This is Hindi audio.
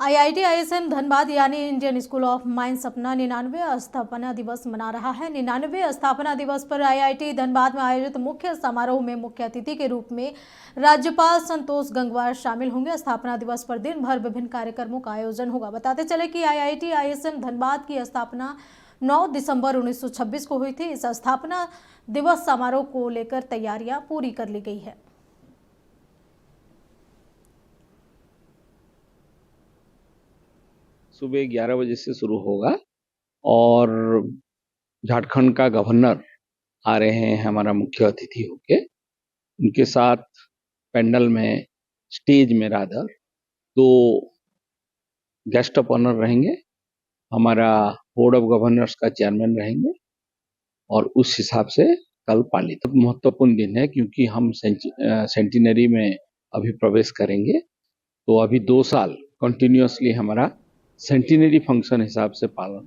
आईआईटी आईएसएम धनबाद यानी इंडियन स्कूल ऑफ माइंस अपना 99वें स्थापना दिवस मना रहा है। 99वें स्थापना दिवस पर आईआईटी धनबाद में आयोजित मुख्य समारोह में मुख्य अतिथि के रूप में राज्यपाल संतोष गंगवार शामिल होंगे। स्थापना दिवस पर दिन भर विभिन्न कार्यक्रमों का आयोजन होगा। बताते चले कि आईआईटी आईएसएम धनबाद की स्थापना 9 दिसंबर 1926 को हुई थी। इस स्थापना दिवस समारोह को लेकर तैयारियां पूरी कर ली गई है। सुबह 11 बजे से शुरू होगा और झारखंड का गवर्नर आ रहे हैं हमारा मुख्य अतिथि होके। उनके साथ पैंडल में, स्टेज में रादर 2 गेस्ट ऑफ ऑनर रहेंगे। हमारा बोर्ड ऑफ गवर्नर्स का चेयरमैन रहेंगे और उस हिसाब से कल पालित महत्वपूर्ण दिन है, क्योंकि हम सेंटिनरी में अभी प्रवेश करेंगे। तो अभी 2 साल कंटिन्यूअसली हमारा सेंटिनरी फंक्शन हिसाब से पालन